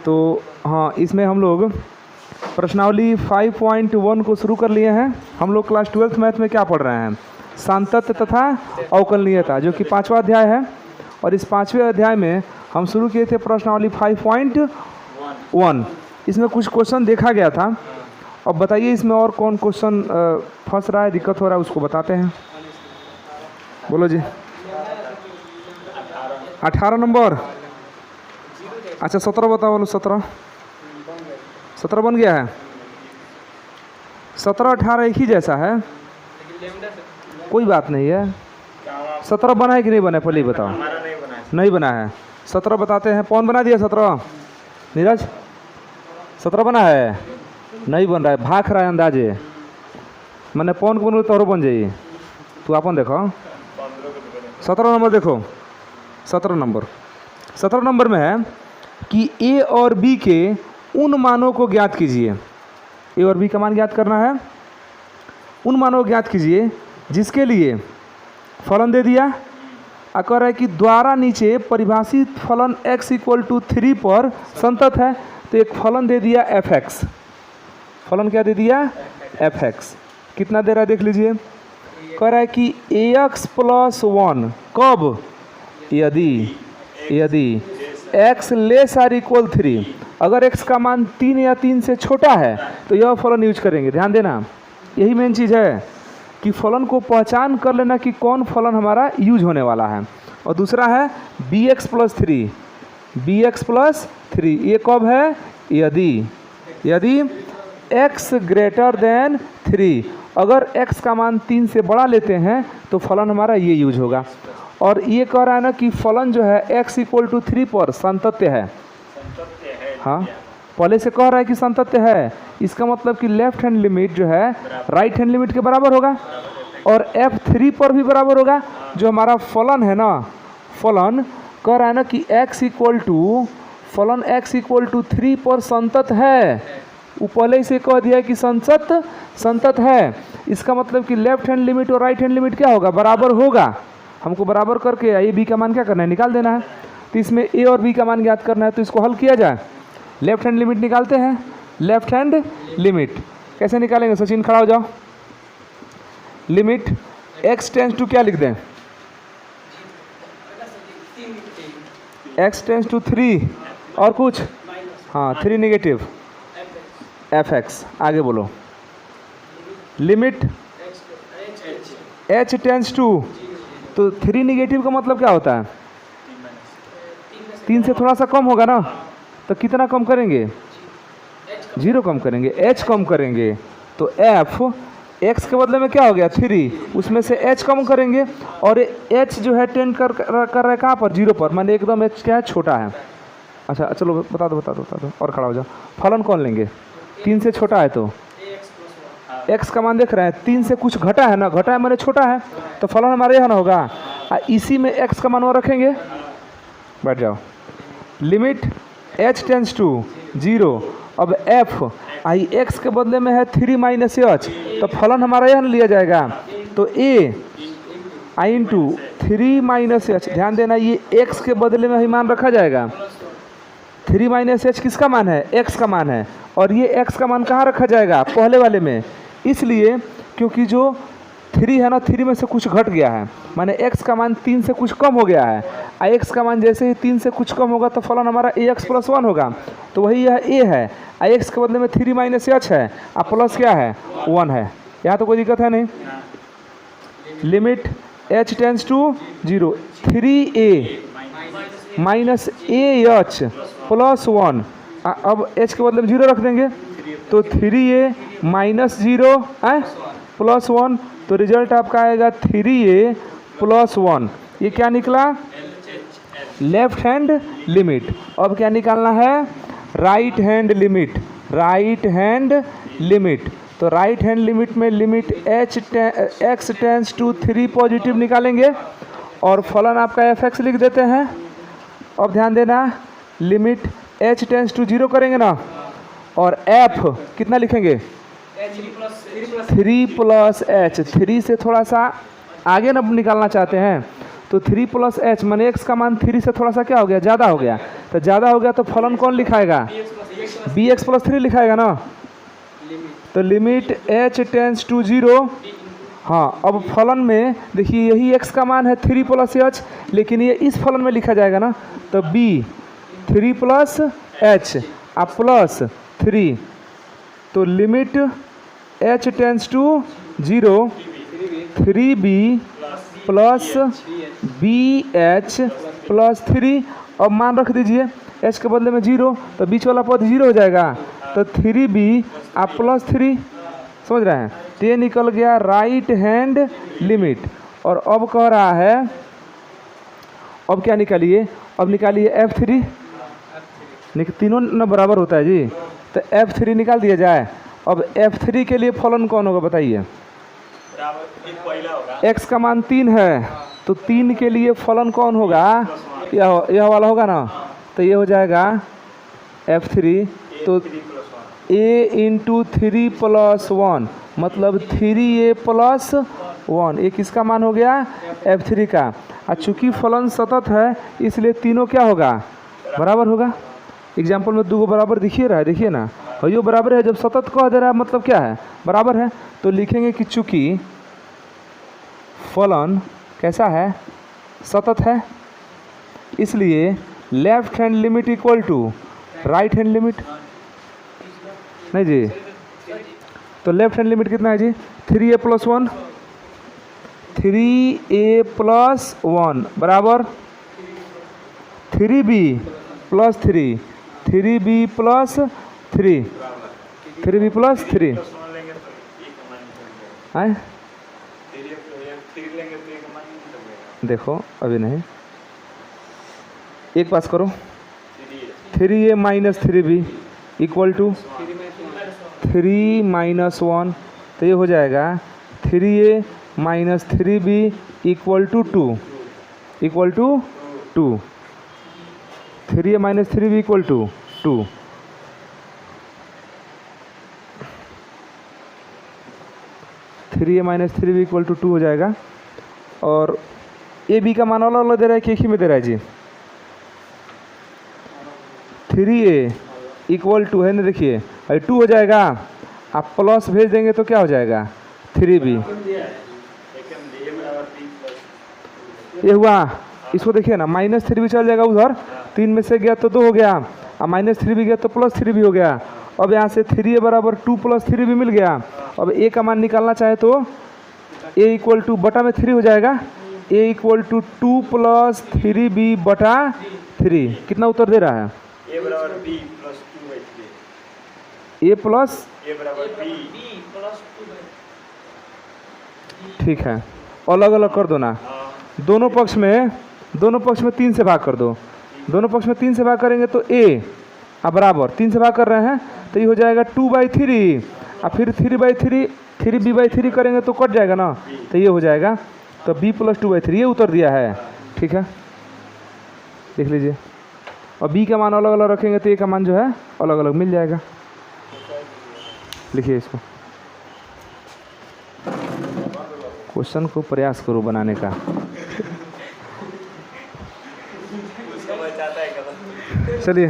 तो हाँ, इसमें हम लोग प्रश्नावली 5.1 को शुरू कर लिए हैं। हम लोग क्लास 12th मैथ में क्या पढ़ रहे हैं? सांतत्य तथा अवकलनीयता, जो कि 5वां अध्याय है। और इस 5वें अध्याय में हम शुरू किए थे प्रश्नावली 5.1। इसमें कुछ क्वेश्चन देखा गया था। अब बताइए इसमें और कौन क्वेश्चन फंस रहा है, दिक्कत हो रहा है, उसको बताते हैं। बोलो जी। 18 नंबर। अच्छा 17 बताओ। बोलो 17 बन गया है। 17 18 एक ही जैसा है, कोई बात नहीं है। 17 बना है कि नहीं बना है, पहले ही बताओ। नहीं बना है। 17 बताते हैं। कौन बना दिया 17? नीरज 17 बना है? नहीं बन रहा है, भाग रहा है अंदाजे। मैंने कौन को बोलूँ तो बन जाइए। तू अपन देखो 17 नंबर देखो। 17 नंबर में है कि ए और बी के उन मानों को ज्ञात कीजिए। ए और बी का मान ज्ञात करना है। उन मानों को ज्ञात कीजिए जिसके लिए फलन दे दिया। कह रहा है कि द्वारा नीचे परिभाषित फलन x = 3 पर संतत है। तो एक फलन दे दिया f(x). फलन क्या दे दिया? f(x). कितना दे रहा है देख लीजिए। कह रहा है कि ax + 1 कब? यदि x < 3। अगर x का मान 3 या 3 से छोटा है तो यह फलन यूज करेंगे। ध्यान देना, यही मेन चीज़ है कि फलन को पहचान कर लेना कि कौन फलन हमारा यूज होने वाला है। और दूसरा है bx + 3। bx + 3 ये कब है? यदि x > 3। अगर x का मान 3 से बड़ा लेते हैं तो फलन हमारा ये यूज होगा। और ये कह रहा है ना कि फलन जो है x = 3 पर संतत्य है। हाँ, पहले से कह रहा है कि संतत्य है। इसका मतलब कि लेफ्ट हैंड लिमिट जो है राइट हैंड लिमिट के बराबर होगा और f3 पर भी बराबर होगा। जो हमारा फलन है ना, फलन कह रहा है ना कि फलन x = 3 पर संतत है। वो पहले से कह दिया कि संतत है। इसका मतलब कि लेफ्ट हैंड लिमिट और राइट हैंड लिमिट क्या होगा? बराबर होगा। हमको बराबर करके ए बी का मान क्या करना है? निकाल देना है। तो इसमें ए और बी का मान ज्ञात करना है, तो इसको हल किया जाए। लेफ्ट हैंड लिमिट निकालते हैं। लेफ्ट हैंड लिमिट कैसे निकालेंगे? सचिन खड़ा हो जाओ। लिमिट x → क्या लिख दें? x → 3 और कुछ? हाँ 3 नेगेटिव f(x). आगे बोलो। Limit h → 2। तो 3 नेगेटिव का मतलब क्या होता है? 3 से थोड़ा सा कम होगा ना। तो कितना कम करेंगे? 0 कम करेंगे, h कम करेंगे। तो f x के बदले में क्या हो गया? 3। उसमें से h कम करेंगे और h जो है टेंड कर रहा है कहाँ पर? 0 पर। माने एकदम h क्या है? छोटा है। अच्छा चलो बता दो और खड़ा हो जाओ। फलन कौन लेंगे? 3 से छोटा है तो x का मान देख रहे हैं 3 से कुछ घटा है ना। घटा है माने छोटा है, तो फलन हमारे यहाँ ना होगा। इसी में x का मान वो रखेंगे। बैठ जाओ। Limit h → 0। अब f x के बदले में है 3 - h, तो फलन हमारा यह लिया जाएगा। तो a × 3 - h। ध्यान देना, ये x के बदले में ही मान रखा जाएगा। 3 - h किसका मान है? x का मान है। और ये x का मान कहाँ रखा जाएगा? पहले वाले में। इसलिए क्योंकि जो 3 है ना, 3 में से कुछ घट गया है, माने x का मान 3 से कुछ कम हो गया है। x का मान जैसे ही 3 से कुछ कम होगा तो फलन हमारा ax + 1 होगा। तो वही यह a है। x के बदले में 3 - h है, प्लस क्या है? 1 है। यहाँ तो कोई दिक्कत है नहीं। Limit h → 0। 3a - ah + 1। अब h के बदले में 0 रख देंगे, तो 3a - 0 + 1। तो रिजल्ट आपका आएगा 3a + 1। ये क्या निकला? Left hand limit. अब क्या निकालना है? Right hand limit. Right hand limit. तो राइट हैंड लिमिट में लिमिट x → 3 पॉजिटिव निकालेंगे और फलन आपका f(x) लिख देते हैं। अब ध्यान देना, लिमिट h → 0 करेंगे ना, और f कितना लिखेंगे? 3 + h। 3 से थोड़ा सा आगे ना निकालना चाहते हैं तो 3 + h माने x का मान 3 से थोड़ा सा क्या हो गया? ज़्यादा हो गया। तो ज़्यादा हो गया तो फलन कौन लिखाएगा, बी एक्स प्लस 3 लिखाएगा ना। तो लिमिट h टेंस टू 0। हाँ, अब फलन में देखिए यही x का मान है 3 प्लस एच, लेकिन ये इस फलन में लिखा जाएगा ना। तो b 3 प्लस एच आप प्लस 3, तो limit h tends to 0 3b plus b h plus 3। अब मान रख दीजिए h के बदले में 0, तो बीच वाला पद 0 हो जाएगा। तो 3b आप प्लस 3, समझ रहे हैं। तो ये निकल गया राइट हैंड लिमिट। और अब कह रहा है, अब क्या निकालिए, अब निकालिए f3। तीनों न बराबर होता है जी, तो f3 निकाल दिया जाए। अब f3 के लिए फलन कौन होगा बताइए, x का मान 3 है, तो 3 के लिए फलन कौन होगा, यह वाला होगा ना। तो ये हो जाएगा f3, तो a इंटू 3 प्लस 1 मतलब 3a प्लस 1, ये किसका मान हो गया, f3 का। और चूँकि फलन सतत है इसलिए तीनों क्या होगा, बराबर होगा। एग्जाम्पल में 2 बराबर दिखिए रहा है, देखिए ना, और ये बराबर है। जब सतत कह दे रहा है मतलब क्या है, बराबर है। तो लिखेंगे कि चूँकि फलन कैसा है, सतत है, इसलिए left hand limit equal to right hand limit. नहीं जी, तो लेफ्ट हैंड लिमिट कितना है जी, 3a प्लस 1, 3a प्लस 1 बराबर 3b plus 3, 3b plus 3, 3b plus 3 है। देखो अभी नहीं, एक पास करो, 3a minus 3b equal to 3 minus 1। तो ये हो जाएगा 3a minus 3b equal to 2, equal to 2, 3a minus 3b equal to 2। Three a minus 3b equal to 2 हो जाएगा। और ए बी का मान अलग अलग दे रहा है कि एक ही में दे रहा है जी, 3a इक्वल टू है ना, देखिए 2 हो जाएगा, आप प्लस भेज देंगे तो क्या हो जाएगा 3b। ये हुआ, इसको देखिए ना, माइनस 3b चल जाएगा उधर, 3 में से गया तो 2 हो गया, और माइनस 3b गया तो प्लस 3b हो गया। अब यहाँ से 3a बराबर 2 प्लस 3b मिल गया। अब a का मान निकालना चाहे तो a इक्वल टू बटा में 3 हो जाएगा, a equal to 2 plus 3b बटा 3। कितना उत्तर दे रहा है, a बराबर b plus 2/3, a plus a बराबर b प्लस 2/3। ठीक है, अलग अलग कर दो ना, दोनों पक्ष में 3 से भाग कर दो। दोनों पक्ष में 3 से भाग करेंगे तो a बराबर 3 से भाग कर रहे हैं तो ये हो जाएगा 2/3, और फिर 3/3 3b/3 करेंगे तो कट जाएगा ना, तो ये हो जाएगा, तो b प्लस 2/3 ये उत्तर दिया है। ठीक है, देख लीजिए। और b का मान अलग अलग रखेंगे तो a का मान जो है अलग अलग मिल जाएगा। लिखिए इसको, क्वेश्चन को प्रयास करो बनाने का। चलिए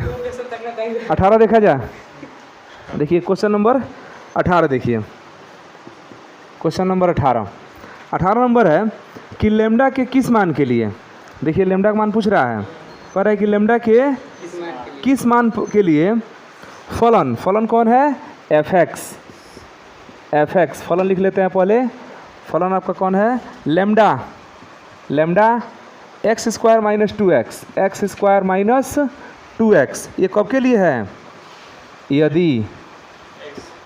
18 देखा जाए। देखिए क्वेश्चन नंबर 18 देखिए, क्वेश्चन नंबर 18 नंबर है कि लेमडा के किस मान के लिए, देखिए लेमडा का मान पूछ रहा है, कह रहा है कि लेमडा के किस मान के लिए फलन कौन है, एफ एक्स फलन लिख लेते हैं पहले। फलन आपका कौन है, lambda x square minus 2x, x square minus 2x। ये कब के लिए है, यदि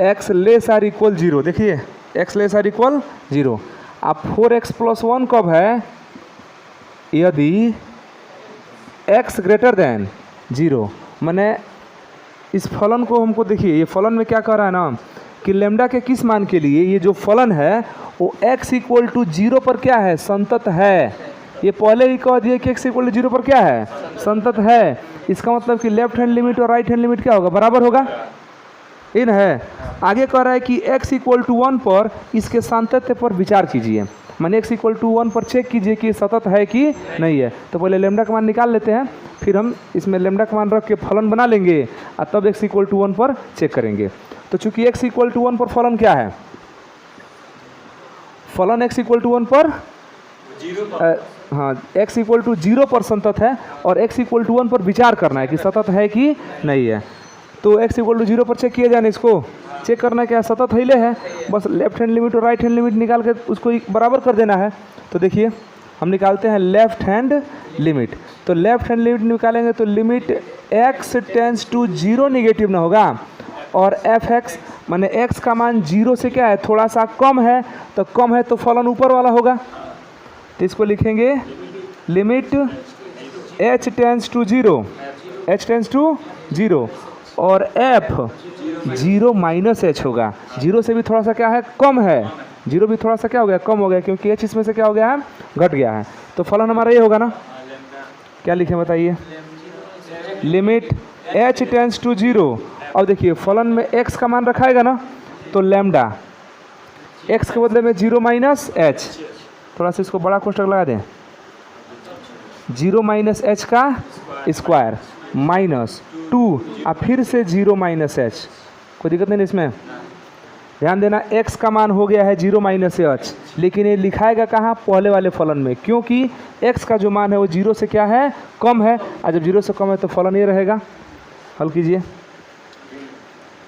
x लेस आर इक्वल 0। देखिए x लेस आर इक्वल 0। अब 4x प्लस 1 कब है, यदि x ग्रेटर देन 0। मैंने इस फलन को हमको देखिए, ये फलन में क्या कह रहा है ना कि लेमडा के किस मान के लिए ये जो फलन है वो x इक्वल टू 0 पर क्या है, संतत है। ये पहले ही कह दिए कि x इक्वल टू 0 पर क्या है, संतत है। इसका मतलब कि लेफ्ट हैंड लिमिट और राइट हैंड लिमिट क्या होगा, बराबर होगा, इन है। आगे कह रहा है कि x इक्वल टू 1 पर इसके सांतत्य पर विचार कीजिए। माने x इक्वल टू 1 पर चेक कीजिए कि सतत है कि नहीं है। तो पहले लेमडा का मान निकाल लेते हैं, फिर हम इसमें लेमडा का मान रख के फलन बना लेंगे और तब x इक्वल टू 1 पर चेक करेंगे। तो चूंकि x इक्वल टू 1 पर फलन क्या है, फलन x इक्वल टू 1 पर हाँ x इक्वल टू 0 पर संतत है और x इक्वल टू 1 पर विचार करना है कि सतत है कि नहीं है। तो x इक्वल टू 0 पर चेक किया जाए, इसको चेक करना क्या है, सतत हिले है, बस लेफ्ट हैंड लिमिट और राइट हैंड लिमिट निकाल के उसको बराबर कर देना है। तो देखिए हम निकालते हैं लेफ्ट हैंड लिमिट। तो लेफ्ट हैंड लिमिट निकालेंगे तो limit x tends to 0 negative ना होगा और fx माने x का मान 0 से क्या है, थोड़ा सा कम है, तो कम है तो फलन ऊपर वाला होगा। तो इसको लिखेंगे limit h tends to 0, h tends to 0 और f 0 माइनस h होगा। 0 से भी थोड़ा सा क्या है, कम है, 0 भी थोड़ा सा क्या हो गया, कम हो गया, क्योंकि h इसमें से क्या हो गया है, घट गया है। तो फलन हमारा ये होगा ना, क्या लिखें बताइए, लिमिट h टेंस टू 0। अब देखिए फलन में x का मान रखाएगा ना, तो लैम्डा x के बदले में 0 माइनस h, थोड़ा सा इसको बड़ा कोष्टक लगा दें, 0 माइनस h का स्क्वायर माइनस 2 और फिर से 0 माइनस h, कोई दिक्कत नहीं इसमें। ध्यान देना x का मान हो गया है 0 माइनस h, लेकिन ये लिखाएगा कहाँ, पहले वाले फलन में, क्योंकि x का जो मान है वो 0 से क्या है, कम है, और जब 0 से कम है तो फलन ये रहेगा। हल कीजिए,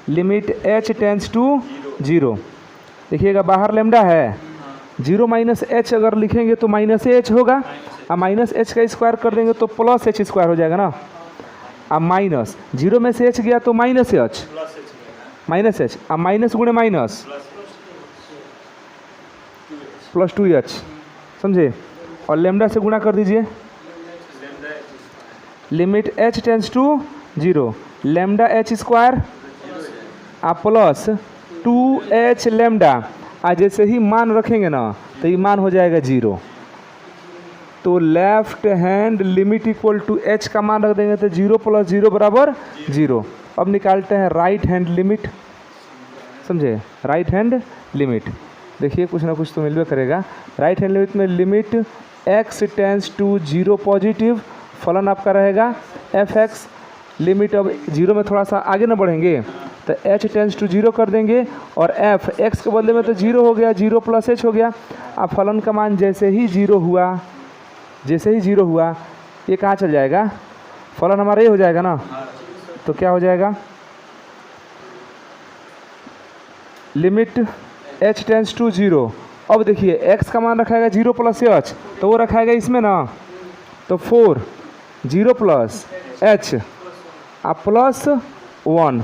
लिमिट h टेंस टू 0, देखिएगा बाहर लेमडा है, 0 माइनस h अगर लिखेंगे तो माइनस h होगा, और माइनस h का स्क्वायर कर देंगे तो प्लस h स्क्वायर हो जाएगा ना। अब माइनस 0 में से h गया तो माइनस h, माइनस h, अब माइनस गुणे माइनस प्लस 2h, समझे, और लेमडा से गुणा कर दीजिए, limit h tends to 0 lambda h square आ प्लस 2h लेमडा, आज जैसे ही मान रखेंगे ना तो ये मान हो जाएगा 0। तो left hand limit equal to h का मान रख देंगे तो 0 प्लस 0 बराबर 0। अब निकालते हैं राइट हैंड लिमिट, समझे, राइट हैंड लिमिट, देखिए कुछ ना कुछ तो मिलवे करेगा। राइट हैंड लिमिट में limit x tends to 0 positive, फलन आपका रहेगा fx, लिमिट अब 0 में थोड़ा सा आगे ना बढ़ेंगे तो h टेंस टू 0 कर देंगे और f x के बदले में तो 0 हो गया, 0 प्लस h हो गया। अब फलन का मान जैसे ही 0 हुआ, जैसे ही 0 हुआ ये कहाँ चल जाएगा, फलन हमारा ये हो जाएगा ना, तो क्या हो जाएगा, लिमिट h टेंस टू 0। अब देखिए x का मान रखाएगा 0 प्लस h, तो वो रखाएगा इसमें ना, तो 4 0 प्लस h आप प्लस 1,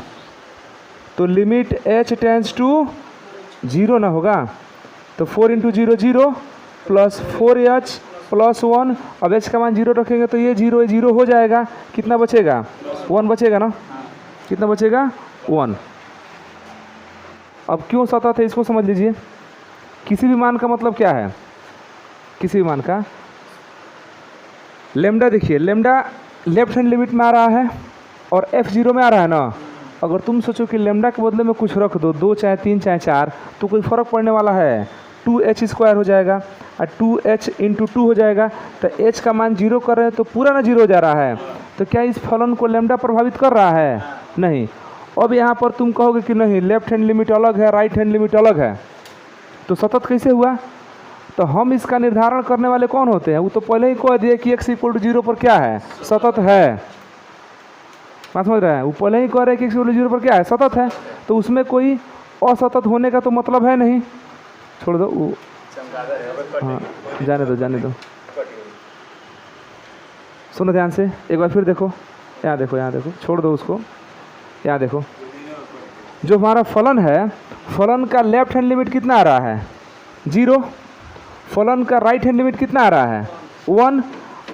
तो लिमिट h टेंस टू 0 ना होगा, तो 4 इंटू 0 0 प्लस 4h प्लस 1, अब h का मान 0 रखेंगे तो ये 0 हो जाएगा, कितना बचेगा, 1 बचेगा ना, कितना बचेगा, 1। अब क्यों सतत है इसको समझ लीजिए, किसी भी मान का मतलब क्या है, किसी भी मान का लेमडा, देखिए लेमडा लेफ्ट हैंड लिमिट में आ रहा है और f0 में आ रहा है ना। अगर तुम सोचो कि लेमडा के बदले में कुछ रख दो, 2 चाहे 3 चाहे 4, तो कोई फ़र्क पड़ने वाला है, 2h स्क्वायर हो जाएगा और 2h इंटू 2 हो जाएगा, तो h का मान 0 कर रहे हैं तो पूरा ना 0 हो जा रहा है, तो क्या इस फलन को लेमडा प्रभावित कर रहा है, नहीं। अब यहाँ पर तुम कहोगे कि नहीं लेफ्ट हैंड लिमिट अलग है, राइट हैंड लिमिट अलग है, तो सतत कैसे हुआ, तो हम इसका निर्धारण करने वाले कौन होते हैं, वो तो पहले ही कह दिए कि x इक्वल टू 0 पर क्या है, सतत है, बात समझ रहे हैं, वो पहले ही कह रहे हैं कि x इक्वल टू 0 पर क्या है, सतत है, तो उसमें कोई असतत होने का तो मतलब है नहीं, छोड़ दो वो, हाँ जाने दो, सुनो ध्यान से एक बार फिर देखो, यहाँ देखो, छोड़ दो उसको, यहाँ देखो, जो हमारा फलन है, फलन का लेफ्ट हैंड लिमिट कितना आ रहा है, 0, फलन का राइट हैंड लिमिट कितना आ रहा है, 1,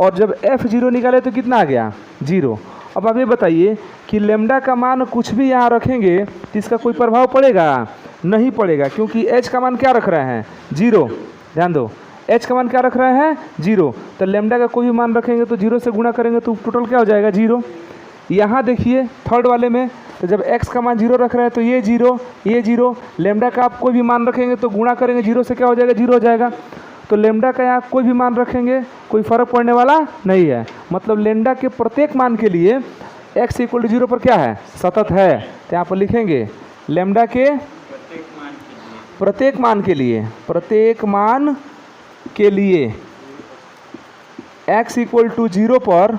और जब f0 निकाले तो कितना आ गया, 0। अब आप ये बताइए कि लेमडा का मान कुछ भी यहाँ रखेंगे तो इसका कोई प्रभाव पड़ेगा, नहीं पड़ेगा, क्योंकि h का मान क्या रख रहे हैं, 0, ध्यान दो, h का मान क्या रख रहे हैं, 0, तो लेमडा का कोई भी मान रखेंगे तो 0 से गुणा करेंगे तो टोटल क्या हो जाएगा, 0। यहाँ देखिए थर्ड वाले में, तो जब x का मान 0 रख रहे हैं तो ये 0, लेमडा का आप कोई भी मान रखेंगे तो गुणा करेंगे 0 से क्या हो जाएगा, 0 हो जाएगा। तो लेमडा का यहाँ कोई भी मान रखेंगे कोई फ़र्क पड़ने वाला नहीं है। मतलब लेमडा के प्रत्येक मान के लिए x इक्वल टू 0 पर क्या है, सतत है। तो यहाँ पर लिखेंगे लेमडा के प्रत्येक मान के लिए x इक्वल टू 0 पर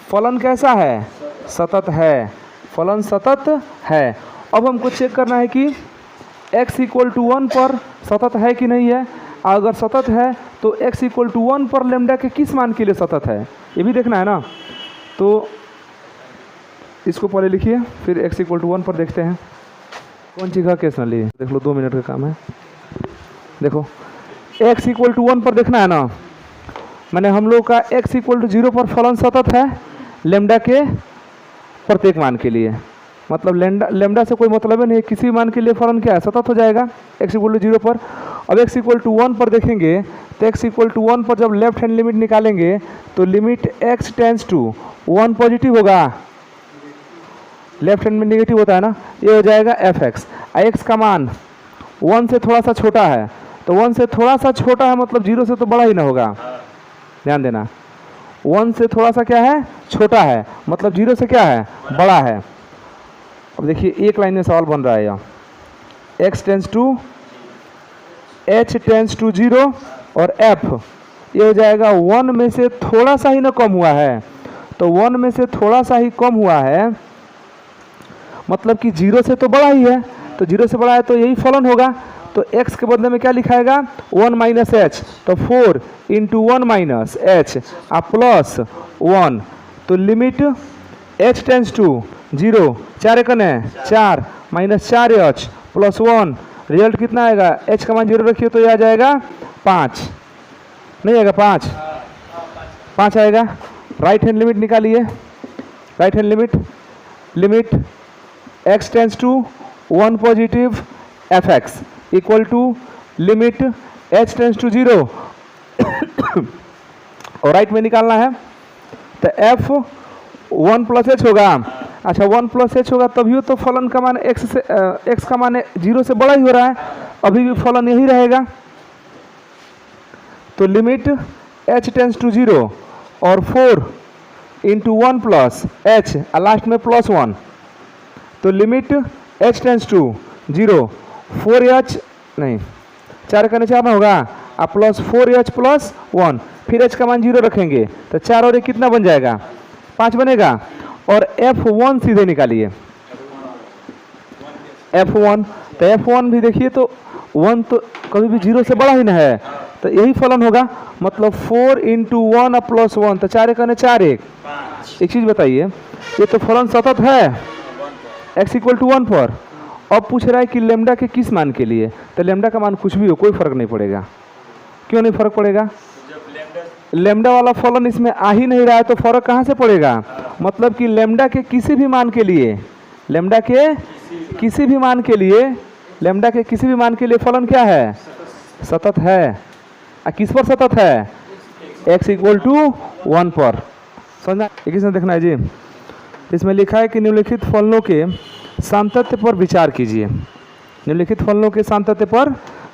फलन कैसा है, सतत है, फलन सतत है। अब हमको चेक करना है कि x इक्वल टू 1 पर सतत है कि नहीं है। अगर सतत है तो x इक्वल टू 1 पर लेमडा के किस मान के लिए सतत है, ये भी देखना है ना। तो इसको पहले लिखिए, फिर x इक्वल टू 1 पर देखते हैं कौन चीज़ का केस ना लिए। देख लो 2 मिनट का काम है। देखो x इक्वल टू 1 पर देखना है ना, मैंने हम लोग का x इक्वल टू 0 पर फलन सतत है लेमडा के प्रत्येक मान के लिए। मतलब लेमडा से कोई मतलब ही नहीं है, किसी मान के लिए फलन क्या है, सतत हो जाएगा x इक्वल टू 0 पर। अब x इक्वल टू 1 पर देखेंगे तो x इक्वल टू 1 पर जब लेफ्ट हैंड लिमिट निकालेंगे तो limit x tends to 1 positive होगा, लेफ्ट हैंड में नेगेटिव होता है ना, ये हो जाएगा fx। x का मान 1 से थोड़ा सा छोटा है, तो 1 से थोड़ा सा छोटा है मतलब 0 से तो बड़ा ही ना होगा। ध्यान देना, 1 से थोड़ा सा क्या है, छोटा है, मतलब 0 से क्या है, बड़ा है। अब देखिए एक लाइन में सवाल बन रहा है यहाँ, x tends to h tends to 0 और f ये हो जाएगा 1 में से थोड़ा सा ही ना कम हुआ है। तो 1 में से थोड़ा सा ही कम हुआ है मतलब कि 0 से तो बड़ा ही है, तो 0 से बड़ा है तो यही फलन होगा। तो x के बदले में क्या लिखाएगा, 1 माइनस h, तो 4 इंटू 1 माइनस h आप प्लस 1। तो लिमिट h टेंस टू 0, 4 कने 4 माइनस 4h प्लस 1, रिजल्ट कितना आएगा, h का मान 0 रखिए तो ये आ जाएगा 5, नहीं आएगा 5 आएगा। राइट हैंड लिमिट निकालिए, right hand limit x tends to 1 positive fx equal to limit h tends to 0 और राइट में निकालना है तो f 1 प्लस h होगा। अच्छा 1 प्लस h होगा तभी तो फलन का मान x का मान 0 से बड़ा ही हो रहा है, अभी भी फलन यही रहेगा। तो लिमिट h टेंस टू 0 और 4 इंटू 1 प्लस h लास्ट में प्लस 1, तो limit h tends to 0 4h नहीं 4 का 4 ना होगा आप प्लस 4h प्लस 1, फिर h का मान 0 रखेंगे तो 4 और 1 कितना बन जाएगा, 5 बनेगा। और f1 सीधे निकालिए, f1 तो f1 भी देखिए तो 1 तो कभी भी 0 से बड़ा ही ना है, तो यही फलन होगा। मतलब 4 इंटू 1 प्लस 1 तो 4 का 4 1। एक चीज़ बताइए, ये तो फलन सतत है x इक्वल टू 1 पर। अब पूछ रहा है कि लेमडा के किस मान के लिए, तो लेमडा का मान कुछ भी हो कोई फर्क नहीं पड़ेगा। क्यों नहीं फर्क पड़ेगा, लेमडा वाला फलन इसमें आ ही नहीं रहा है तो फर्क कहाँ से पड़ेगा। मतलब कि लेमडा के किसी भी मान के लिए, लेमडा के किसी भी मान के लिए, लेमडा के किसी भी मान के लिए फलन क्या है, सतत है। किस पर सतत है, x इक्वल टू 1 पर। समझना, एक इसमें देखना है जी, इसमें लिखा है कि निम्नलिखित फलनों के सातत्य पर विचार कीजिए। निम्नलिखित फलनों के सातत्य पर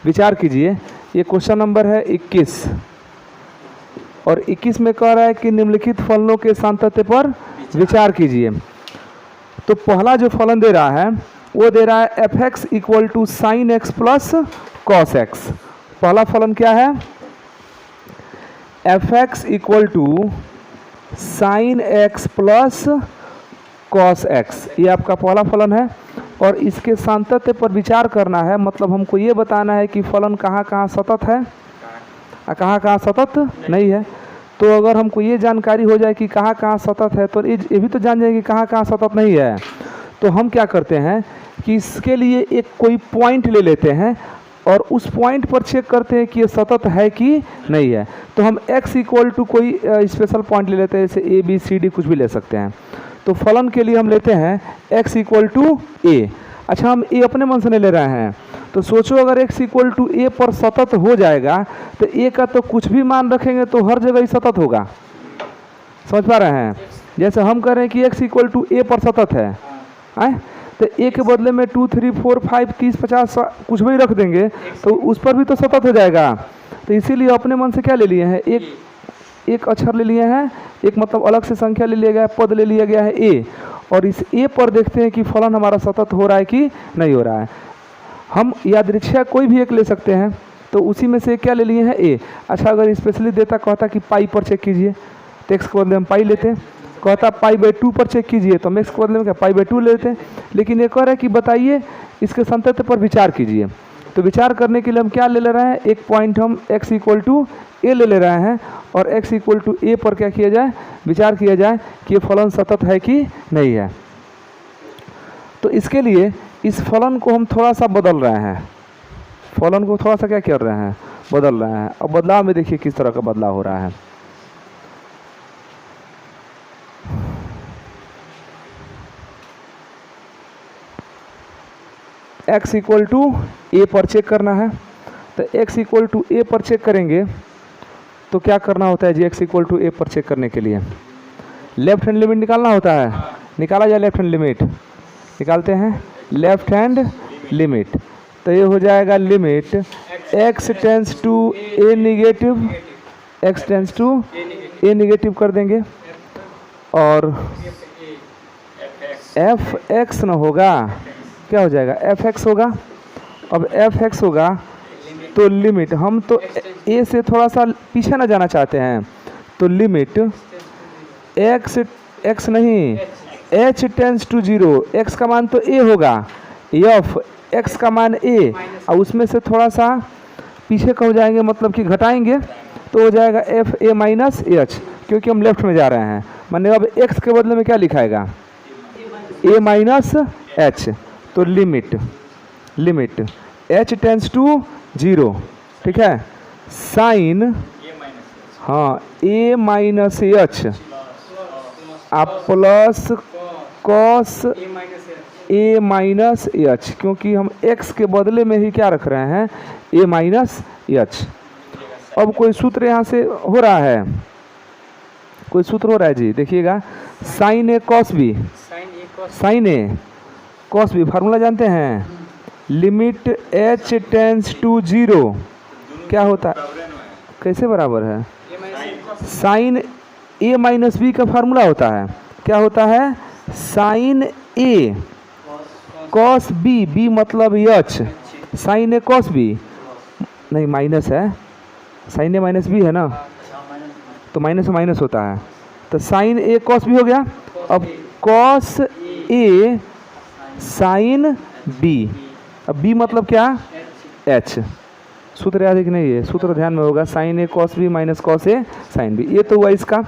विचार कीजिए। ये क्वेश्चन नंबर है 21 और 21 में कह रहा है कि निम्नलिखित फलनों के सातत्य पर विचार कीजिए। तो पहला जो फलन दे रहा है वो दे रहा है fx equal to sine x plus cos x. पहला फलन क्या है, fx equal to sine x plus cos x, ये आपका पहला फलन है। और इसके सातत्य पर विचार करना है, मतलब हमको ये बताना है कि फलन कहाँ कहाँ सतत है और कहाँ कहाँ सतत नहीं है। तो अगर हमको ये जानकारी हो जाए कि कहाँ कहाँ सतत है तो ये भी तो जान जाएंगे कि कहाँ कहाँ सतत नहीं है। तो हम क्या करते हैं कि इसके लिए एक कोई पॉइंट ले लेते हैं और उस पॉइंट पर चेक करते हैं कि ये सतत है कि नहीं है। तो हम x इक्वल टू कोई स्पेशल पॉइंट ले लेते हैं, जैसे a b c d कुछ भी ले सकते हैं। तो फलन के लिए हम लेते हैं x इक्वल टू a। अच्छा हम a अपने मन से नहीं ले रहे हैं, तो सोचो अगर x इक्वल टू a पर सतत हो जाएगा तो a का तो कुछ भी मान रखेंगे तो हर जगह ही सतत होगा। समझ पा रहे हैं, जैसे हम कह रहे हैं कि x इक्वल टू a पर सतत है, तो ए के बदले में 2, 3, 4, 5, 30, 50 कुछ भी रख देंगे तो उस पर भी तो सतत हो जाएगा। तो इसीलिए अपने मन से क्या ले लिए हैं, एक अक्षर ले लिए हैं, एक मतलब अलग से संख्या ले लिया गया है, पद ले लिया गया है ए, और इस ए पर देखते हैं कि फलन हमारा सतत हो रहा है कि नहीं हो रहा है। हम यादृच्छिक कोई भी एक ले सकते हैं, तो उसी में से क्या ले लिए हैं ए। अच्छा, अगर स्पेशली देता कहता कि पाई पर चेक कीजिए, तो एक्स के बदले हम पाई लेते, कहता पाई/2 पर चेक कीजिए तो हम एक्स के बदले में क्या पाई/2 लेते हैं। लेकिन ये कह रहा है कि बताइए इसके संतत्य पर विचार कीजिए। तो विचार करने के लिए हम क्या ले रहे हैं, एक पॉइंट हम x = a ले रहे हैं, और x = a पर क्या किया जाए, विचार किया जाए कि ये फलन सतत है कि नहीं है। तो इसके लिए इस फलन को हम थोड़ा सा बदल रहे हैं, फलन को थोड़ा सा क्या कर रहे हैं, बदल रहे हैं। और बदलाव में देखिए किस तरह का बदलाव हो रहा है। x = a पर चेक करना है, तो x = a पर चेक करेंगे तो क्या करना होता है जी, x = a पर चेक करने के लिए लेफ्ट हैंड लिमिट निकालना होता है। निकाला जाए लेफ्ट हैंड लिमिट, निकालते हैं लेफ्ट हैंड लिमिट। तो ये हो जाएगा limit x tends to a negative, x tends to a negative कर देंगे, और f(x) न होगा, क्या हो जाएगा, f(x) होगा। अब f(x) होगा तो लिमिट, हम तो a से थोड़ा सा पीछे ना जाना चाहते हैं, तो लिमिट x नहीं h टेंस टू 0, x का मान तो a होगा, x का मान a, और उसमें से थोड़ा सा पीछे का हो जाएंगे, मतलब कि घटाएंगे तो हो जाएगा fa - h, क्योंकि हम लेफ्ट में जा रहे हैं। माने अब x के बदले में क्या लिखाएगा, a - h। तो लिमिट h टेंस टू 0, ठीक है, साइन हाँ a - h आप प्लस कॉस a - h, क्योंकि हम x के बदले में ही क्या रख रहे हैं, a - h। अब कोई सूत्र यहाँ से हो रहा है, कोई सूत्र हो रहा है जी, देखिएगा, sine a cos b, sine a cos b formula जानते हैं, लिमिट h टेंस टू 0 क्या होता है, कैसे बराबर है, साइन a - b का फार्मूला होता है, क्या होता है, sine a cos b, b मतलब h, sine a cos b, नहीं माइनस है, साइन a - b है ना, तो माइनस से माइनस होता है, तो साइन a कॉस b हो गया। अब कॉस a साइन b, अब b मतलब क्या, h। सूत्र याद है कि नहीं, है सूत्र ध्यान में होगा, sine a cos b minus cos a sine b, ये तो हुआ इसका।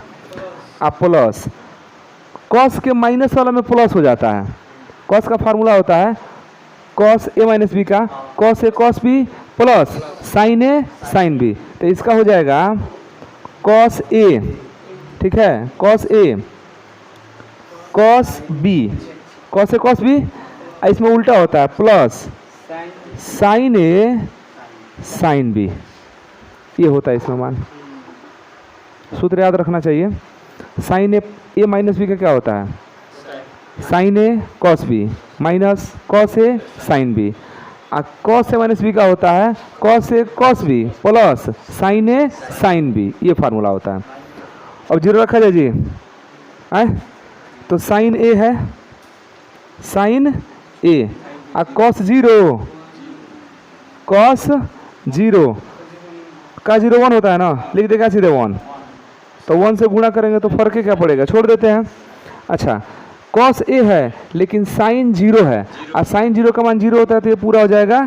आप प्लस कॉस के माइनस वाला में प्लस हो जाता है, कॉस का फार्मूला होता है कॉस a - b का, cos a cos b plus sine a sine b, तो इसका हो जाएगा कॉस a, ठीक है, cos a cos b, cos a cos b, इसमें उल्टा होता है plus sine a sine b, ये होता है इसमें मान। सूत्र याद रखना चाहिए, साइन a माइनस b का क्या होता है, sine a cos b minus cos a sine b, और कॉस a - b का होता है cos a cos b plus sine a sine b, ये फार्मूला होता है। अब 0 रखा जाए जी, तो साइन a है, साइन a, और कॉस 0, कॉस 0 का 0 1 होता है ना, लिख देगा सीधे 1, तो 1 से गुणा करेंगे तो फर्क क्या पड़ेगा, छोड़ देते हैं। अच्छा, कॉस a है लेकिन साइन 0 है, और साइन 0 का मान 0 होता है, तो ये पूरा हो जाएगा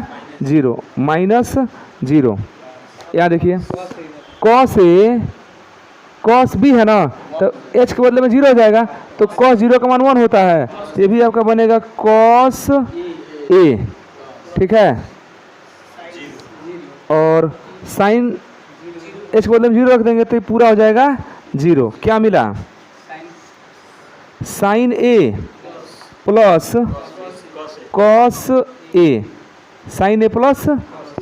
0 माइनस 0। यहाँ देखिए कॉस a कॉस b है ना, तो h के बदले में 0 हो जाएगा, तो कॉस 0 का मान 1 होता है, ये भी आपका बनेगा कॉस a, ठीक है, और साइन h के बदले में 0 रख देंगे तो ये पूरा हो जाएगा 0। क्या मिला, sine a plus cos a, sine a plus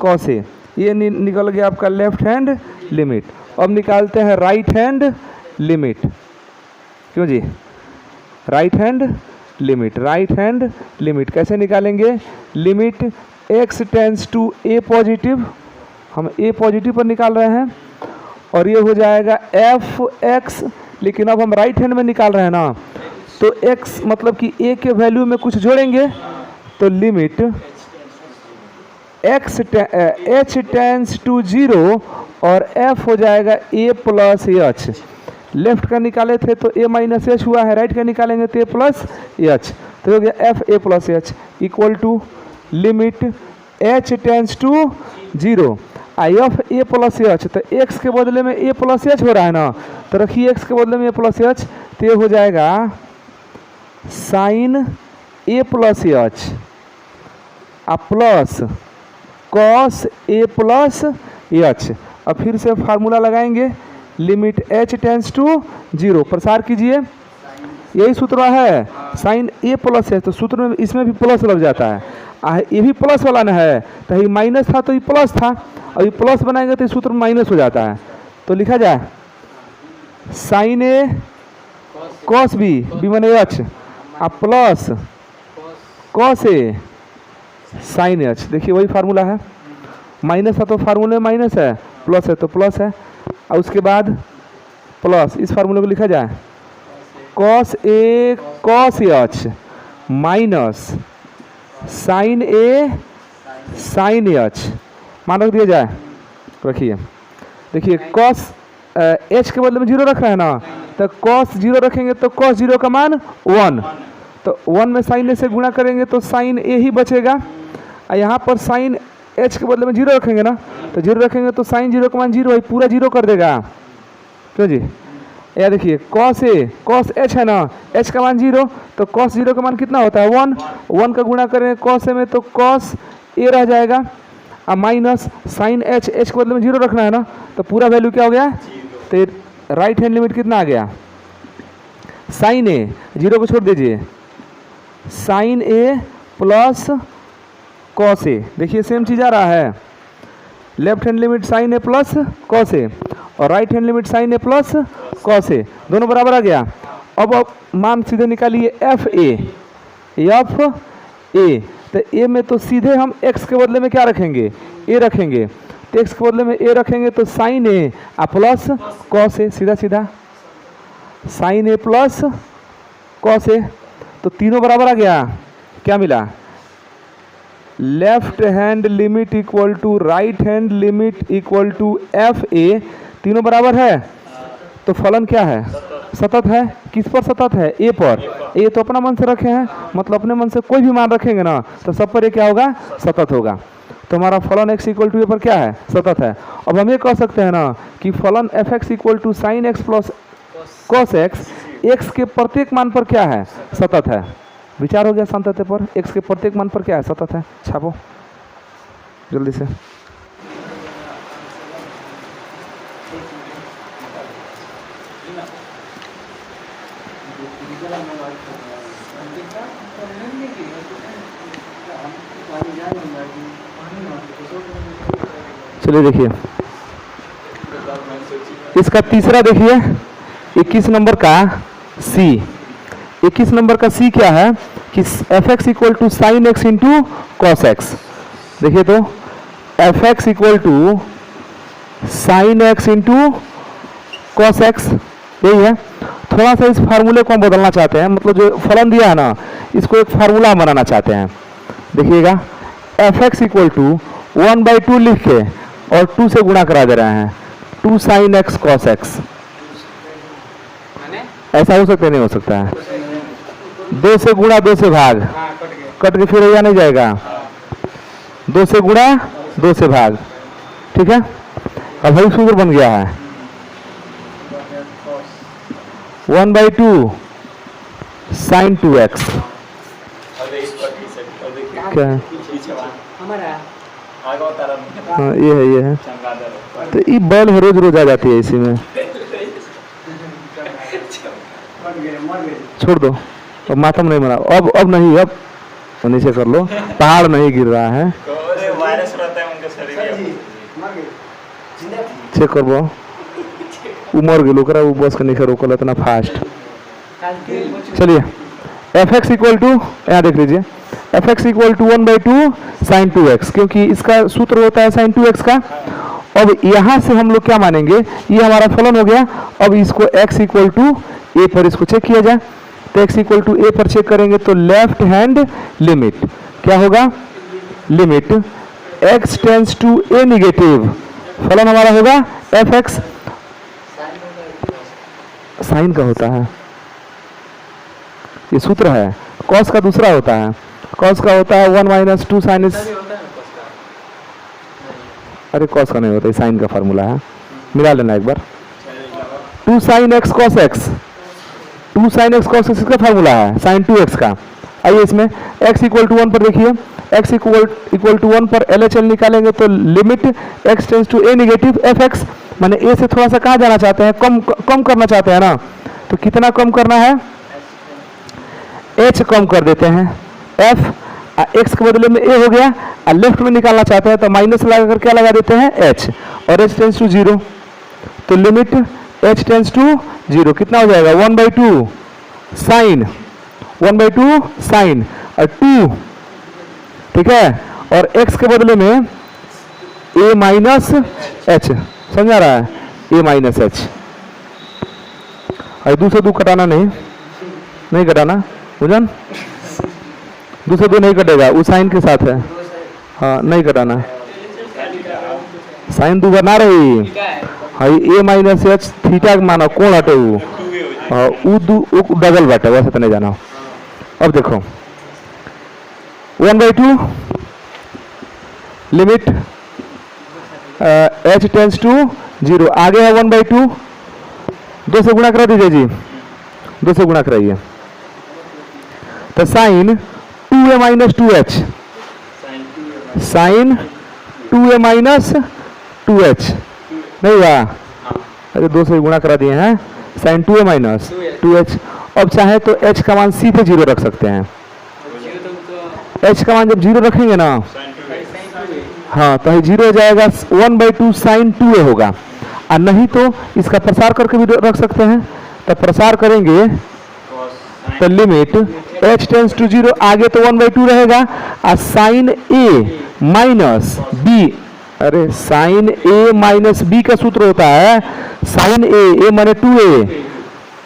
cos a, ये निकल गया आपका लेफ्ट हैंड लिमिट। अब निकालते हैं राइट हैंड लिमिट, क्यों जी, right hand limit, right hand limit कैसे निकालेंगे? Limit x tends to a positive, हम a पॉजिटिव पर निकाल रहे हैं, और ये हो जाएगा f(x), लेकिन अब हम राइट हैंड में निकाल रहे हैं ना, तो x मतलब कि a के वैल्यू में कुछ जोड़ेंगे, तो लिमिट h टेंस टू 0 और f हो जाएगा a प्लस h। लेफ्ट का निकाले थे तो a माइनस एच हुआ है, राइट का निकालेंगे तो a प्लस एच, तो हो गया f a plus h equal to limit h tends to 0 I of a plus h, तो x के बदले में a प्लस एच हो रहा है ना, तो रखिए x के बदले में a प्लस एच, तो ये हो जाएगा sine a plus h plus cos a plus h. अब फिर से फार्मूला लगाएंगे, लिमिट h टेंस टू 0, प्रसार कीजिए, यही सूत्र है साइन a प्लस एच, तो सूत्र में इसमें भी प्लस लग जाता है, ये भी प्लस वाला ना है, तो ये माइनस था तो ये प्लस था, और ये प्लस बनाएंगे तो सूत्र में माइनस हो जाता है, तो लिखा जाए sine a cos b, b माने h, plus cos a sine h। देखिए वही फार्मूला है, माइनस है तो फार्मूले में माइनस है, प्लस है तो प्लस है, और उसके बाद प्लस, इस फार्मूले को लिखा जाए cos a cos h minus sine a sine h, मान रख दिया जाए, रखिए, देखिए कॉस h के बदले में 0 रख रहे हैं ना, तो कॉस 0 रखेंगे तो कॉस 0 का मान 1, तो 1 में साइन a से गुणा करेंगे तो साइन a ही बचेगा, और यहाँ पर साइन h के बदले में 0 रखेंगे ना, तो 0 रखेंगे तो साइन 0 का मान 0 है, पूरा 0 कर देगा, क्यों जी? या देखिए कॉस a कॉस h है ना, h का मान 0, तो कॉस 0 का मान कितना होता है 1, 1 का गुणा करेंगे कॉस a में तो कॉस a रह जाएगा, और माइनस साइन h, h के बदले में 0 रखना है ना, तो पूरा वैल्यू क्या हो गया, तो राइट हैंड लिमिट कितना आ गया, साइन a, 0 को छोड़ दीजिए, sine a plus cos a, देखिए सेम चीज़ आ रहा है, left hand limit sine a plus cos a, और right hand limit sine a plus cos a, दोनों बराबर आ गया। अब मान सीधे निकालिए एफ ए, तो a में तो सीधे हम x के बदले में क्या रखेंगे, a रखेंगे, तो x के बदले में a रखेंगे तो sine a plus cos a, सीधा सीधा sine a plus cos a, तो तीनों बराबर आ गया, क्या मिला, left hand limit equal to right hand limit equal to f a, तीनों बराबर है, तो फलन क्या है, सतत है, किस पर सतत है, ए पर, ए तो अपना मन से रखे हैं, मतलब अपने मन से कोई भी मान रखेंगे ना, तो सब पर ए क्या होगा, सतत होगा, तो हमारा फलन x इक्वल टू ए पर क्या है, सतत है। अब हम ये कह सकते हैं ना कि फलन f x equal to sine x plus cos x, x के प्रत्येक मान पर क्या है, सतत है, विचार हो गया संतत पर, x के प्रत्येक मान पर क्या है, सतत है, छापो जल्दी से। चलिए देखिए इसका तीसरा, देखिए 21 नंबर का सी, 21 नंबर का सी क्या है कि f x equal to sine x into cos x, देखिए तो f x equal to sine x into cos x, यही है। थोड़ा सा इस फार्मूले को हम बदलना चाहते हैं, मतलब जो फलन दिया है ना इसको एक फार्मूला बनाना चाहते हैं। देखिएगा एफ एक्स इक्वल टू 1/2 लिख के और 2 से गुणा करा दे रहे हैं, 2 साइन एक्स कॉस एक्स, ऐसा हो सकता है, नहीं हो सकता है, 2 से गुणा 2 से भाग, कट के फिर या नहीं जाएगा, 2 से गुणा 2 से भाग, ठीक है। अब वही सूत्र बन गया है 1/2 साइन 2x, क्या है, हाँ ये है, तो ये बल रोज रोज आ जाती है इसी में, छोड़ दो, अब मातम नहीं मना, अब नहीं, अब नीचे कर लो, पहाड़ नहीं गिर रहा है, वायरस रहता है उनके शरीर में, चेक करबो, उमर गेलो करा, वो बस के नहीं रोकल इतना फास्ट। चलिए एफ एक्स इक्वल टू, यहाँ देख लीजिए, f x equal to 1/2 sine 2x, क्योंकि इसका सूत्र होता है साइन 2x का। अब यहाँ से हम लोग क्या मानेंगे, ये हमारा फलन हो गया। अब इसको x इक्वल टू ए पर इसको चेक किया जाए, तो x इक्वल टू ए पर चेक करेंगे तो लेफ्ट हैंड लिमिट क्या होगा, limit x tends to a negative, फलन हमारा होगा एफ एक्स, साइन का होता है, ये सूत्र है। कॉस का दूसरा होता है, कॉस का होता है 1 - 2 साइन इस, अरे कॉस का नहीं होता, ये साइन का फार्मूला है, मिला लेना एक बार। 2 sine x cos x, 2 sine x cos x का फार्मूला है साइन 2x का। आइए इसमें x इक्वल टू 1 पर देखिए, x इक्वल टू 1 पर LHL निकालेंगे तो limit x tends to a negative f x, मैंने ए से थोड़ा सा कहाँ जाना चाहते हैं, कम करना चाहते हैं ना, तो कितना कम करना है, h कम कर देते हैं, f x के बदले में a हो गया, और लेफ्ट में निकालना चाहते हैं तो माइनस लगा कर क्या लगा देते हैं h, और h टेंस टू 0, तो लिमिट h टेंस टू 0 कितना हो जाएगा 1/2 साइन, 1/2 साइन और 2, ठीक है, और x के बदले में a माइनस h, समझा रहा है, a माइनस h, और 2 से 2 कटाना नहीं कटाना बुझन, 2 से 2 नहीं कटेगा, उस साइन के साथ है, हाँ नहीं कटाना, साइन 2 बना रही, हाँ a माइनस h थीटा माना कौन हटे वो डबल बैठे, वैसे तो नहीं जाना। अब देखो 1/2 लिमिट h टेंस टू 0, आगे है 1/2, 2 से गुणा करा दीजिए जी, 2 से गुणा कराइए, तो sign 2a minus 2h, sign 2a minus 2h नहीं हुआ, अरे 2 से गुणा करा दिए हैं, साइन 2a माइनस 2h। अब चाहे तो h का मान सीधे 0 रख सकते हैं, h का मान जब 0 रखेंगे ना, हाँ तो 0 हो जाएगा, 1/2 साइन 2a होगा, और नहीं तो इसका प्रसार करके भी रख सकते हैं, तो प्रसार करेंगे तो लिमिट h टेंस टू 0, आगे तो 1/2 रहेगा, और साइन a माइनस b, अरे साइन a माइनस b का सूत्र होता है साइन a माने 2a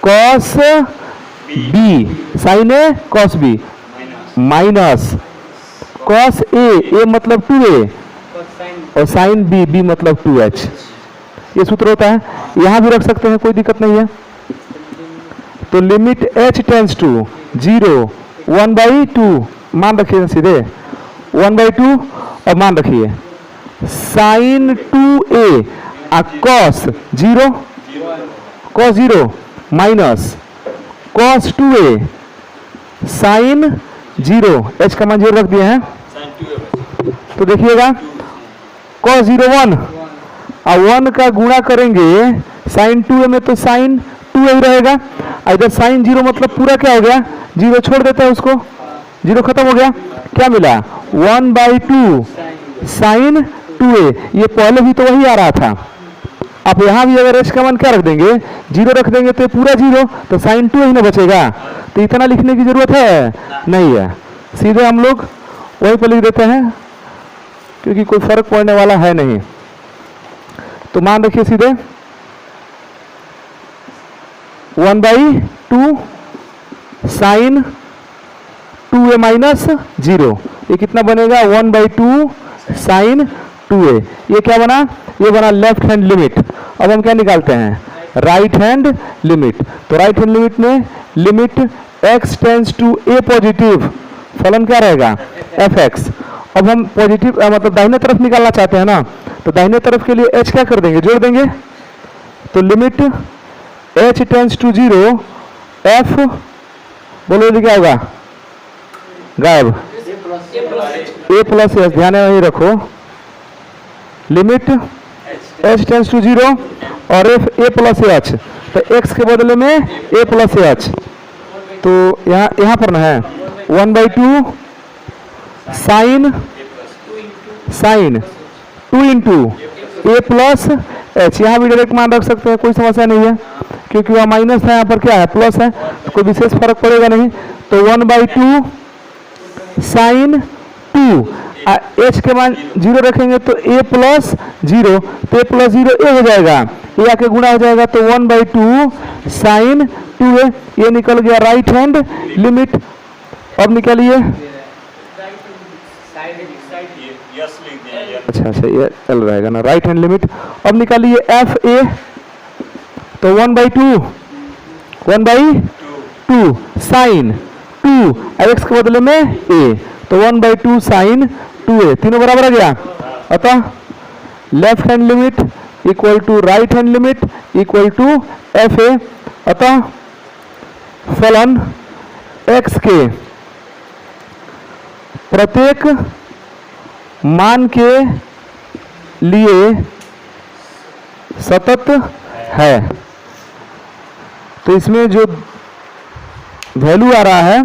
cos b, sine a cos b minus cos a मतलब 2a और साइन b मतलब 2h, ये सूत्र होता है, यहां भी रख सकते हैं, कोई दिक्कत नहीं है। तो लिमिट h टेंस टू 0 1/2 मान रखिए सीधे 1/2, और मान रखिए sine 2a cos 0 minus cos 2a sine 0, h का मान 0 रख दिए हैं, तो देखिएगा कॉस 0 1, और 1 का गुणा करेंगे साइन 2a में तो साइन 2a ही रहेगा, इधर साइन 0 मतलब पूरा क्या हो गया, 0 छोड़ देते हैं उसको, 0 खत्म हो गया, क्या मिला 1/2 साइन 2a, ये पहले भी तो वही आ रहा था। आप यहाँ भी अगर h का मान क्या रख देंगे, 0 रख देंगे तो पूरा 0, तो साइन 2 ही ना बचेगा, तो इतना लिखने की जरूरत है नहीं है, सीधे हम लोग वहीं पर लिख देते हैं, क्योंकि कोई फर्क पड़ने वाला है नहीं। तो मान रखिए सीधे 1/2 साइन 2a माइनस 0, ये कितना बनेगा 1/2 साइन 2a, ये क्या बना, ये बना लेफ्ट हैंड लिमिट। अब हम क्या निकालते हैं, राइट हैंड लिमिट, तो राइट हैंड लिमिट में limit x tends to a positive, फलन क्या रहेगा एफ एक्स। अब हम पॉजिटिव मतलब दाहिने तरफ निकालना चाहते हैं ना, तो दाहिने तरफ के लिए h क्या कर देंगे, जोड़ देंगे, तो limit h tends to 0 f, बोलो क्या होगा, गायब, a प्लस एच, ध्यान में रखो, लिमिट h टेंस टू 0 और f a प्लस एच, तो x के बदले में a प्लस एच, तो यहाँ पर ना है 1/2 sine 2 into a plus h. यहाँ भी डायरेक्ट मान रख सकते हैं, कोई समस्या नहीं है, क्योंकि वह माइनस है, यहाँ पर क्या है प्लस है, तो कोई विशेष फर्क पड़ेगा नहीं। तो 1/2 साइन 2, एच के मान 0 रखेंगे तो a प्लस 0, तो a प्लस 0 a हो जाएगा, ये आके गुणा हो जाएगा, तो 1/2 साइन 2a, ये निकल गया राइट हैंड लिमिट। अब निकालिए, यस लिख दिया। अच्छा ये चल रहेगा ना, राइट हैंड लिमिट। अब निकालिए एफ ए, तो 1/2 साइन 2, एक्स के बदले में a, तो 1/2 साइन 2a, तीनों बराबर आ गया। अतः left hand limit equal to right hand limit equal to f a. अतः फलन x के प्रत्येक मान के लिए सतत है। तो इसमें जो वैल्यू आ रहा है,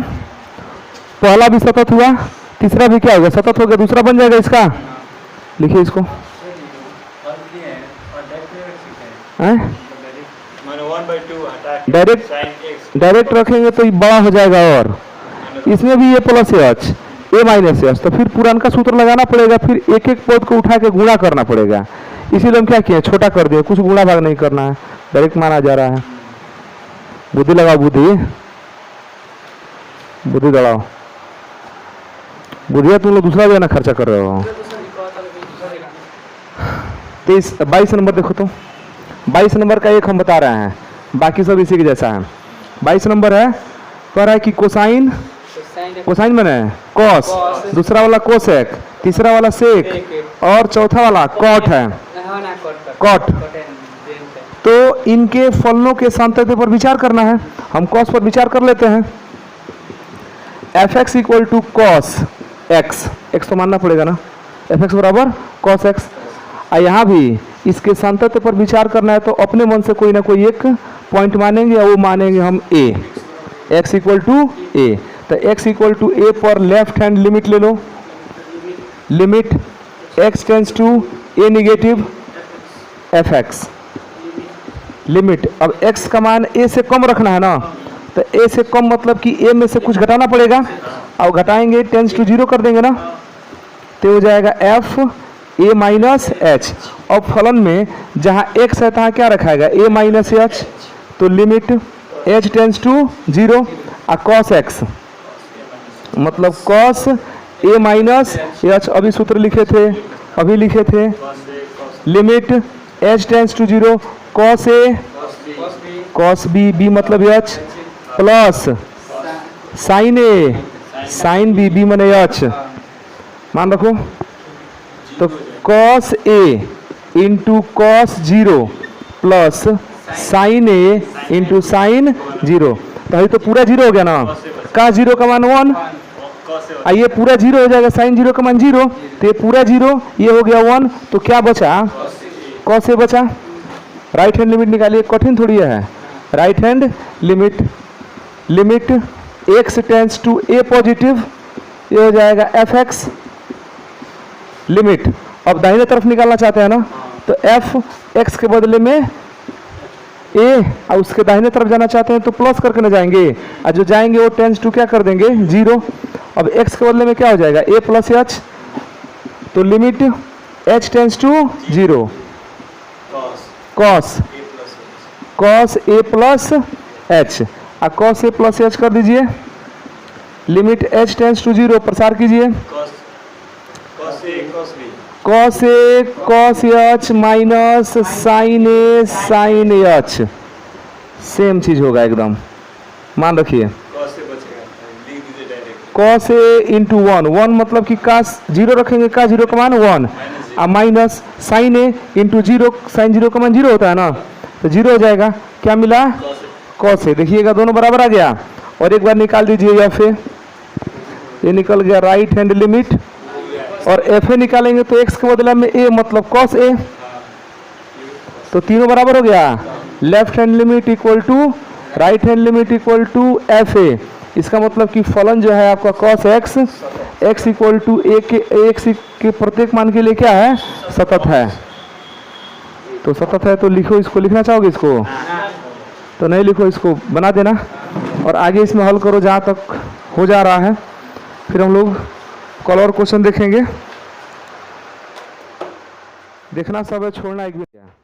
पहला भी सतत हुआ, तीसरा भी क्या होगा सतत हो गया, दूसरा बन जाएगा इसका। लिखिए इसको, मैंने 1/2 हटा के डायरेक्ट sin x डायरेक्ट रखेंगे तो ये बड़ा हो जाएगा, और इसमें भी ये plus H A minus h, तो फिर पुराना सूत्र लगाना पड़ेगा, फिर एक एक पद को उठा के गुणा करना पड़ेगा। इसीलिए हम क्या किए, छोटा कर दिए, कुछ गुणा भाग नहीं करना है, डायरेक्ट माना जा रहा है। बुद्धि लगाओ, बुद्धि दौड़ाओ, बुद्धिया तुम लोग दूसरा जो है ना खर्चा कर रहे हो। 22 नंबर देखो, तो 22 नंबर का एक हम बता रहे हैं, बाकी सब इसी के जैसा है। 22 नंबर है, कह रहा है कि कोसाइन, कोसाइन मैंने कॉस, दूसरा वाला कोसेक, तीसरा वाला सेक, और चौथा वाला कॉट है, कॉट। तो इनके फलनों के सांतत्य पर विचार करना है, हम कॉस पर विचार कर लेते हैं। F x equal to cos x, x तो मानना पड़ेगा ना, एफ एक्स बराबर कॉस एक्स। यहाँ भी इसके सांतत्य पर विचार करना है, तो अपने मन से कोई ना कोई एक पॉइंट मानेंगे, और वो मानेंगे हम ए, एक्स इक्वल टू ए। तो x इक्वल टू ए पर लेफ्ट हैंड लिमिट ले लो, limit x tends to a negative f x, limit. अब x का मान a से कम रखना है ना, तो a से कम मतलब कि a में से कुछ घटाना पड़ेगा, और घटाएंगे टेंस टू 0 कर देंगे ना, तो हो जाएगा f a माइनस एच। अब फलन में जहाँ x है तहाँ क्या रखाएगा a माइनस एच, तो limit h tends to 0 cos x, मतलब कॉस ए माइनस एच, अभी सूत्र लिखे थे, अभी लिखे थे, limit h tends to 0 cos a cos b, b मतलब h, plus sine a sine b, b माने एच, मान रखो। तो cos a into cos 0 plus sine a into sine 0, तो अभी तो पूरा 0 हो गया ना, का 0 का मान 1, ये पूरा 0 हो जाएगा, साइन 0 का मान 0, तो ये पूरा 0, ये हो गया 1, तो क्या बचा, कॉस ए बचा। राइट हैंड लिमिट निकालिए, कठिन थोड़ी है, right hand limit, limit x tends to a positive, ये हो जाएगा एफ एक्स लिमिट। अब दाहिने तरफ निकालना चाहते हैं ना, तो एफ एक्स के बदले में ए, और उसके दाहिने तरफ जाना चाहते हैं तो प्लस करके ना जाएंगे, और जो जाएंगे वो टेंस टू क्या कर देंगे 0। अब x के बदले में क्या हो जाएगा a प्लस एच, तो limit h tends to 0 cos cos a plus h, और कॉस ए प्लस एच कर दीजिए, लिमिट h टेंस टू 0 प्रसार कीजिए, cos a cos h minus sine a sine h, same चीज होगा एकदम, मान रखिए। कॉस ए इंटू 1, 1 मतलब कि का 0 रखेंगे, का 0 का मान 1, और minus sine a into 0, sign 0 का मान 0 होता है ना, तो 0 हो जाएगा, क्या मिला कॉस ए। देखिएगा दोनों बराबर आ गया, और एक बार निकाल दीजिए एफ ए, ये निकल गया राइट हैंड लिमिट, और एफ ए निकालेंगे तो एक्स के बदले में ए मतलब कॉस ए, तो तीनों बराबर हो गया, left hand limit equal to right hand limit equal to f a. इसका मतलब कि फलन जो है आपका cos x, x equal to a के, एक्स के प्रत्येक मान के लिए क्या है सतत है। तो सतत है तो लिखो इसको, लिखना चाहोगे इसको? तो नहीं लिखो, इसको बना देना और आगे इसमें हल करो जहाँ तक हो जा रहा है। फिर हम लोग कल और क्वेश्चन देखेंगे। देखना सब है, छोड़ना एक भी नहीं है।